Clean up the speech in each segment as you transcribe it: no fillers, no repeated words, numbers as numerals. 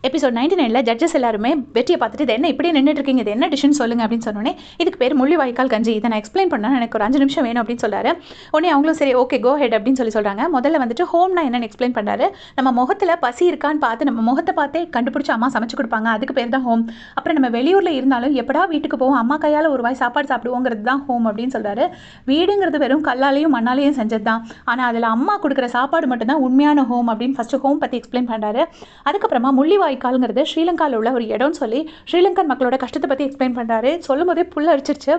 Episode 99ல judges எல்லாருமே வெற்றியை பார்த்துட்டு இது என்ன இப்படியே நின்றுட்டு இருக்கீங்க, இது என்ன டிஷ்னு சொல்லுங்க அப்படின்னு சொன்னோன்னே, இதுக்கு பேர் முள்ளிவாய்க்கால் கஞ்சி, இதை நான் எக்ஸ்பிளைன் பண்ணா எனக்கு ஒரு 5 நிமிஷம் வேணும் அப்படின்னு சொல்றாரு. உடனே அவங்களும் சரி ஓகே கோ ஹெட் அப்படின்னு சொல்றாங்க. முதல்ல வந்துட்டு ஹோம்னா என்னன்னு எக்ஸ்பிளைன் பண்ணாரு. நம்ம முகத்தில் பசி இருக்கான்னு பார்த்து நம்ம முகத்தை பார்த்தே கண்டுபிடிச்சி அம்மா சமைச்சு கொடுப்பாங்க, அதுக்கு பேர் தான் ஹோம். அப்புறம் நம்ம வெளியூரில் இருந்தாலும் எப்படா வீட்டுக்கு போவோம், அம்மா கையால் ஒரு வாய் சாப்பாடு சாப்பிடுவோங்கிறது தான் ஹோம் அப்படின்னு சொல்றாரு. வீடுங்கிறது வெறும் கல்லாலையும் மண்ணாலையும் செஞ்சது தான், ஆனால் அதில் அம்மா கொடுக்குற சாப்பாடு மட்டும்தான் உண்மையான ஹோம் அப்படின்னு ஃபர்ஸ்ட் ஹோம் பற்றி எக்ஸ்பிளைன் பண்ணுறாரு. அதுக்கப்புறமா முள்ளிவாய்க்கால்ங்கிறது ஸ்ரீலங்காவில் உள்ள ஒரு இடம்னு சொல்லி ஸ்ரீலங்கன் மக்களோட கஷ்டத்தை பற்றி எக்ஸ்பிளைன் பண்ணுறாரு. சொல்லும் போதே புல் அடிச்சிருச்சு,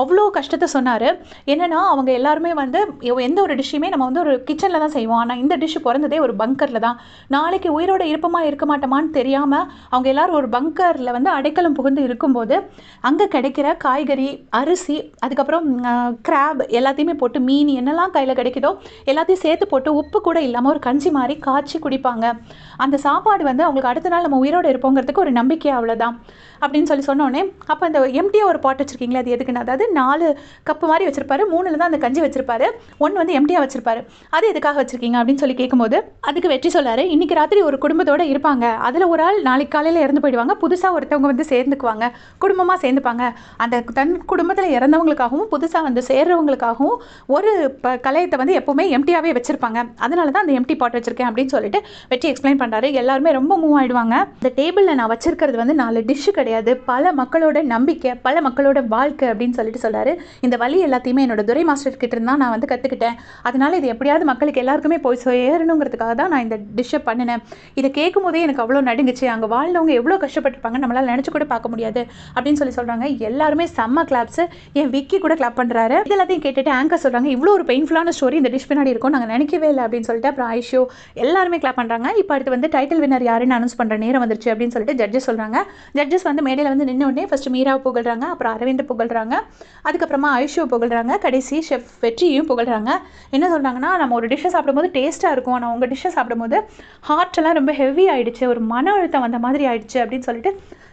அவ்வளோ கஷ்டத்தை சொன்னார். என்னென்னா அவங்க எல்லாருமே வந்து எந்த ஒரு டிஷ்ஷுமே நம்ம வந்து ஒரு கிச்சனில் தான் செய்வோம், ஆனால் இந்த டிஷ்ஷு பிறந்ததே ஒரு பங்கரில் தான். நாளைக்கு உயிரோட இருப்பமா இருக்க மாட்டோமான்னு தெரியாமல் அவங்க எல்லாரும் ஒரு பங்கரில் வந்து அடைக்கலம் புகுந்து இருக்கும்போது அங்கே கிடைக்கிற காய்கறி, அரிசி, அதுக்கப்புறம் கிராப் எல்லாத்தையுமே போட்டு மீன் என்னெல்லாம் கையில் கிடைக்குதோ எல்லாத்தையும் சேர்த்து போட்டு உப்பு கூட இல்லாமல் ஒரு கஞ்சி மாதிரி காய்ச்சி குடிப்பாங்க. அந்த சாப்பாடு வந்து அவங்களுக்கு அடுத்த நாள் நம்ம உயிரோடு இருப்போங்கிறதுக்கு ஒரு நம்பிக்கை, அவ்வளோதான் அப்படின்னு சொன்னோடனே, அப்போ அந்த எம்டியாக ஒரு பாட் வச்சுருக்கீங்களா, அது எதுக்குன்னு, அதாவது 4 கப்பு மாதிரி வச்சிருப்பாரு, 3ல் தான் அந்த கஞ்சி வச்சிருப்பாரு, 1 வந்து எம்டியாக வச்சிருப்பாரு, அது எதுக்காக வச்சிருக்கீங்க அப்படின்னு சொல்லி கேட்கும்போது அதுக்கு வெற்றி சொல்லாரு, இன்னைக்கு ராத்திரி ஒரு குடும்பத்தோடு இருப்பாங்க, அதில் ஒரு ஆள் நாளைக்கு காலையில் இறந்து போயிடுவாங்க, புதுசாக ஒருத்தவங்க வந்து சேர்ந்துக்குவாங்க, குடும்பமாக சேர்ந்துப்பாங்க. அந்த தன் குடும்பத்தில் இறந்தவங்களுக்காகவும் புதுசாக வந்து சேர்றவங்களுக்காகவும் ஒரு கலையத்தை வந்து எப்போவுமே எம்டியாகவே வச்சிருப்பாங்க, அதனால தான் அந்த எம்டி பாட் வச்சிருக்கேன் அப்படின்னு சொல்லிட்டு வெற்றி எக்ஸ்பிளைன் பண்ணுறாரு. எல்லாருமே ரொம்ப மூவ் ஆகிடுவாங்க. இந்த டேபிளில் நான் வச்சிருக்கிறது வந்து 4 டிஷ்ஷு கிடையாது, பல மக்களோட நம்பிக்கை, பல மக்களோட வாழ்க்கை அப்படின்னு சொல்கிறாரு. இந்த வழி எல்லாத்தையுமே என்னோட துரை மாஸ்டர் கிட்ட இருந்தால் நான் வந்து கற்றுக்கிட்டேன், அதனால இது எப்படியாவது மக்களுக்கு எல்லாருக்குமே போய் சேரணுங்கிறதுக்காக தான் நான் இந்த டிஷ்ஷை பண்ணினேன். இதை கேட்கும் போதே எனக்கு அவ்வளோ நடுங்குச்சு, அங்கே வாழ்ந்தவங்க எவ்வளோ கஷ்டப்பட்டுருப்பாங்க நம்மளால் நினச்சி கூட பார்க்க முடியாது அப்படின்னு சொல்கிறாங்க. எல்லாருமே செம்ம கிளாப்ஸு, என் விக்கி கூட கிளாப் பண்ணுறாரு. இது எல்லாத்தையும் கேட்டுட்டு ஆங்கர் சொல்கிறாங்க, இவ்வளோ ஒரு பெயின்ஃபுல்லான ஸ்டோரி இந்த டிஷ் பின்னாடி இருக்கும், நாங்கள் நினைக்கவே இல்லை அப்படின்னு சொல்லிட்டு அப்புறம் ஐஷோ எல்லாருமே கிளாப் பண்ணுறாங்க. இப்போ அடுத்து வந்து டைட்டில் வின்னர் யாருன்னு அனௌன்ஸ் பண்ணுற நேரம் வந்துருச்சு அப்படின்னு சொல்லிட்டு ஜட்ஜஸ் சொல்கிறாங்க. ஜட்ஜஸ் வந்து மேடையில் வந்து நின்று உடனே ஃபர்ஸ்ட் மீராவை புகழ்றாங்க, அப்புறம் அரவிந்த் புகழ்றாங்க, அதுக்கப்புறமா ஐஷோ புகழ்றாங்க, கடைசி ஷெஃப் வெற்றியும் புகழ்றாங்க. என்ன சொல்கிறாங்கன்னா, நம்ம ஒரு டிஷ்ஷை சாப்பிடும்போது டேஸ்ட்டாக இருக்கும், ஆனால் உங்கள் டிஷ்ஷை சாப்பிடும்போது ஹார்ட்டெல்லாம் ரொம்ப ஹெவி ஆகிடுச்சு, ஒரு மன அழுத்தம் வந்த மாதிரி ஆயிடுச்சு அப்படின்னு சொல்லிட்டு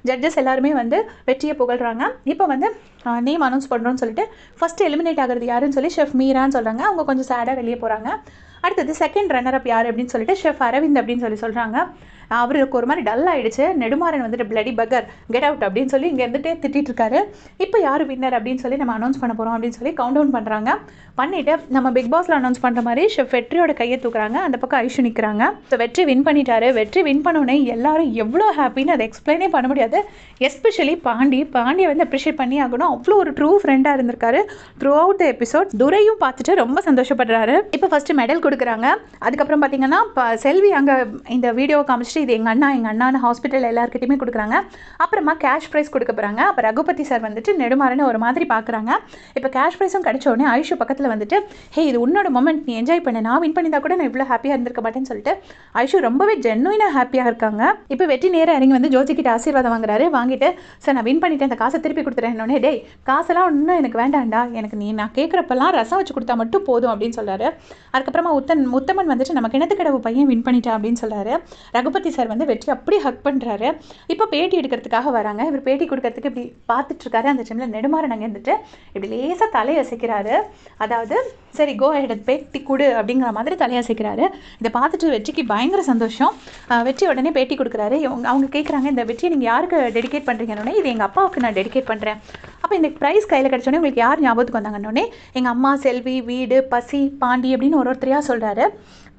ஜட்ஜஸ் எல்லாருமே வந்து வெற்றியை புகழ்றாங்க. இப்போ வந்து நேம் அனௌன்ஸ் பண்ணுறோன்னு சொல்லிட்டு ஃபஸ்ட்டு எலிமினேட் ஆகிறது யாருன்னு சொல்லி ஷெஃப் மீரான்னு சொல்கிறாங்க. அவங்க கொஞ்சம் சேடாக வெளியே போகிறாங்க. அடுத்தது செகண்ட் ரன்னர் அப் யார் அப்படின்னு சொல்லிட்டு ஷெஃப் அரவிந்த் அப்படின்னு சொல்கிறாங்க. அவருக்கு ஒரு மாதிரி டல் ஆகிடுச்சு. நெடுமாறன் வந்துட்டு பிளடி பகர் கெட் அவுட் அப்படின்னு சொல்லி இங்கே இருந்துட்டு திட்டிகிட்டு இருக்காரு. இப்போ யார் வின்னர் அப்படின்னு சொல்லி நம்ம அனௌன்ஸ் பண்ண போகிறோம் அப்படின்னு சொல்லி கவுண்ட் டவுன் பண்ணுறாங்க. பண்ணிவிட்டு நம்ம பிக் பாஸில் அனௌன்ஸ் பண்ணுற மாதிரி ஷெஃப் வெற்றியோட கையை தூக்குறாங்க. அந்த பக்கம் ஐஷு நிற்கிறாங்க. ஸோ வெற்றி வின் பண்ணிட்டாரு. வெற்றி வின் பண்ணோடனே எல்லாரும் எவ்வளோ ஹாப்பின்னு அதை எக்ஸ்பிளைனே பண்ண முடியாது. எஸ்பெஷலி பாண்டியை வந்து அப்ரிஷியேட் பண்ணி ஆகணும். அவ்வளோ ஒரு ட்ரூ ஃப்ரெண்டாக இருந்திருக்காரு த்ரூ அவுட் த எபிசோட். துரையும் பார்த்துட்டு ரொம்ப சந்தோஷப்படுறாரு. இப்போ ஃபஸ்ட்டு மெடல் கொடுக்குறாங்க. அதுக்கப்புறம் பார்த்தீங்கன்னா செல்வி அங்கே இந்த வீடியோ காமிச்சிட்டு இது எங்கள் அண்ணான்னு ஹாஸ்பிட்டல் எல்லாருக்கிட்டையுமே கொடுக்குறாங்க. அப்புறமா கேஷ் ப்ரைஸ் கொடுக்க போகிறாங்க. அப்போ ரகுபதி சார் வந்துட்டு நெடுமாறன்னு ஒரு மாதிரி பார்க்குறாங்க. இப்போ கேஷ் ப்ரைஸும் கிடைச்ச உடனே ஐஷு பக்கத்தில் வந்துட்டு ஹே இது உன்னோட மொமெண்ட், நீ என்ஜாய் பண்ண, நான் வின் பண்ணியிருந்தா கூட நான் இவ்வளோ ஹாப்பியாக இருந்திருக்க மாட்டேன்னு சொல்லிட்டு ஐஷு ரொம்பவே ஜென்னுயினாக ஹாப்பியாக இருக்காங்க. இப்போ வெற்றி நேராக இறங்கி வந்து ஜோதி கிட்ட ஆசீர்வாதம் வாங்குறாரு. வாங்கிட்டு சார் நான் வின் பண்ணிட்டேன், இந்த காசை திருப்பி கொடுத்துறேன். டேய் காசெல்லாம் ஒன்றும் எனக்கு வேண்டாம்டா, எனக்கு நான் கேட்குறப்பெல்லாம் ரசம் வச்சு கொடுத்தா மட்டும் போதும் அப்படின்னு சொல்கிறாரு. அதுக்கப்புறமா முத்தமன் வந்துட்டு நம்ம கிணத்துக்கடவு பையன் வின் பண்ணிட்டா அப்படின்னு சொல்கிறாரு. ரகுபதி சார் வந்து வெற்றி அப்படி ஹக் பண்ணுறாரு. இப்போ பேட்டி எடுக்கிறதுக்காக வராங்க. இவர் பேட்டி கொடுக்கறதுக்கு இப்படி பார்த்துட்டு இருக்காரு. அந்த டைமில் நெடுமாறன் அங்கே இருந்துட்டு இப்படி லேசாக தலையசைக்கிறாரு. அதாவது சரி கோ ஹெட் பேட்டி கொடு அப்படிங்கிற மாதிரி தலையசைக்கிறாரு. இதை பார்த்துட்டு வெற்றிக்கு பயங்கர சந்தோஷம். வெற்றி உடனே பேட்டி கொடுக்குறாரு. அவங்க கேட்குறாங்க இந்த வெற்றியை நீங்கள் யாருக்கு டெடிகேட் பண்ணுறீங்கன்னொடனே இது எங்கள் அப்பாவுக்கு நான் டெடிகேட் பண்ணுறேன். அப்போ இந்த ப்ரைஸ் கையில் கிடச்சோடனே உங்களுக்கு யார் ஞாபகத்துக்கு வந்தாங்கன்னொடனே எங்கள் அம்மா, செல்வி, வீடு, பசி, பாண்டி அப்படின்னு ஒருத்தரையாக சொல்கிறாரு.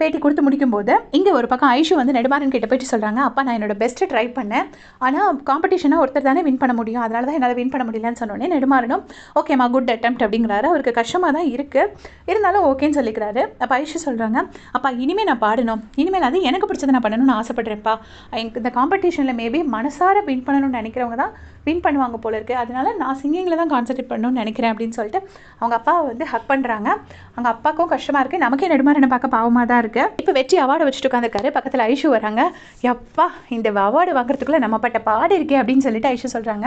பேட்டி கொடுத்து முடிக்கும்போது இங்கே ஒரு பக்கம் ஐஷு வந்து நெடுமாறன் கிட்ட போயிட்டு சொல்கிறாங்க, அப்பா நான் என்னோட பெஸ்ட்டை ட்ரை பண்ணேன், ஆனால் காம்படிஷனாக ஒருத்தர் தானே வின் பண்ண முடியும், அதனால தான் என்னால் வின் பண்ண முடியலன்னு சொன்னோடனே நெடுமாறனும் ஓகேம்மா குட் அட்டெம்ப்ட் அப்படிங்கிறாரு. அவருக்கு கஷ்டமாக தான் இருக்குது, இருந்தாலும் ஓகேன்னு சொல்லிக்கிறாரு. அப்போ ஐஷு சொல்கிறாங்க, அப்பா இனிமேல் நான் பாடணும், இனிமேல் அது எனக்கு பிடிச்சதை நான் பண்ணணும்னு ஆசைப்படுறேன்ப்பா, எனக்கு இந்த காம்படிஷனில் மேபி மனசார வின் பண்ணணும்னு நினைக்கிறவங்க தான் வின் பண்ணுவாங்க போல இருக்குது, அதனால நான் சிங்கிங்கில் தான் கான்சன்ட்ரேட் பண்ணணும்னு நினைக்கிறேன் அப்படின்னு சொல்லிட்டு அவங்க அப்பாவை வந்து ஹக் பண்ணுறாங்க. அவங்க அப்பாவுக்கும் கஷ்டமாக இருக்குது, நமக்கே நெடுமாறனை பார்க்க பாவமாக தான் இருக்குது. இப்போ வெற்றி அவார்டு வச்சுட்டு உட்காந்துருக்காரு. பக்கத்தில் ஐஷு வராங்க. எப்பா இந்த அவார்டு வாங்குறதுக்குள்ளே நம்ம பட்ட பாடு இருக்கே அப்படின்னு சொல்லிட்டு ஐஷு சொல்கிறாங்க.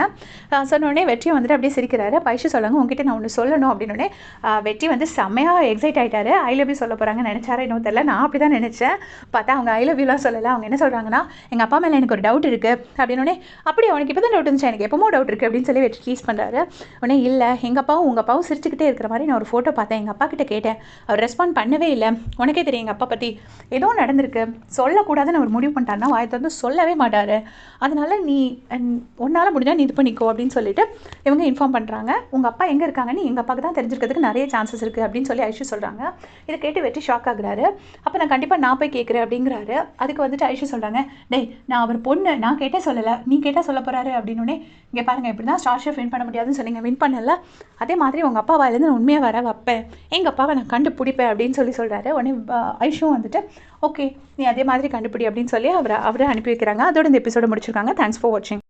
சொன்னோடனே வெற்றியை வந்துட்டு அப்படியே சிரிக்கிறாரு. அப்போ ஐஷு சொல்கிறாங்க உங்ககிட்ட நான் ஒன்று சொல்லணும் அப்படின்னோடனே வெற்றி வந்து செம்மையாக எக்ஸைட் ஆகிட்டாரு. ஐ லவ் யூ சொல்ல போகிறாங்க நினச்சாரா இன்னும் தெரியல. நான் அப்படி தான் நினச்சேன். பார்த்தா அவங்க ஐ லவ் யூலாம் சொல்லலை. அவங்க என்ன சொல்கிறாங்கன்னா எங்கள் அப்பா மேலே எனக்கு ஒரு டவுட் இருக்குது அப்படின்னோடனே அப்படி அவனுக்கு இப்போ தான் டவுட் இருந்துச்சு, எனக்கு எப்போ டவுட் இருக்குது அப்படின்னு சொல்லி வெற்றி டீஸ் பண்ணுறாரு. உடனே இல்லை எங்கள் அப்பாவும் உங்கள் அப்பாவும் சிரிச்சுக்கிட்டே இருக்கிற மாதிரி நான் ஒரு ஃபோட்டோ பார்த்தேன், எங்கள் அப்பா கிட்ட கேட்டேன், அவர் ரெஸ்பாண்ட் பண்ணவே இல்லை, உனக்கே தெரியும் எங்கள் அப்பா பற்றி ஏதோ நடந்திருக்கு, சொல்லக்கூடாதுன்னு அவர் முடிவு பண்ணிட்டாருன்னா வாயை திறந்து சொல்லவே மாட்டார். அதனால் நீ உன்னால் முடிஞ்சால் நீ இது பண்ணிக்கோ அப்படின்னு சொல்லிட்டு இவங்க இன்ஃபார்ம் பண்ணுறாங்க. உங்கள் அப்பா எங்கே இருக்காங்கன்னு எங்கள் அப்பாவுக்கு தான் தெரிஞ்சிருக்கிறதுக்கு நிறைய சான்சஸ் இருக்குது அப்படின்னு சொல்லி ஐஷு சொல்கிறாங்க. இதை கேட்டு வெற்றி ஷாக் ஆகுறாரு. அப்போ நான் கண்டிப்பாக நான் போய் கேட்குறேன் அப்படிங்கிறாரு. அதுக்கு வந்துட்டு ஐஷு சொல்கிறாங்க, டேய் நான் அவர் பொண்ணு, நான் கேட்டே சொல்லலை, நீ கேட்டால் சொல்ல போகிறாரு அப்படின்னே, இங்கே பாருங்கள் இப்படி தான் ஸ்டார் ஷெஃப் வின் பண்ண முடியாதுன்னு சொன்னீங்க, வின் பண்ணல, அதே மாதிரி உங்கள் அப்பா வாயிலேருந்து நான் உண்மையாக வர வைப்பேன், எங்கள் அப்பாவை நான் கண்டுபிடிப்பேன் அப்படின்னு சொல்கிறாரு. உடனே ஐஷும் வந்துட்டு ஓகே நீ அதே மாதிரி கண்டுபிடி அப்படின்னு சொல்லி அவரை அனுப்பி வைக்கிறாங்க. அதோட இந்த எபிசோட முடிச்சிருக்காங்க. தேங்க்ஸ் ஃபார் வாட்சிங்.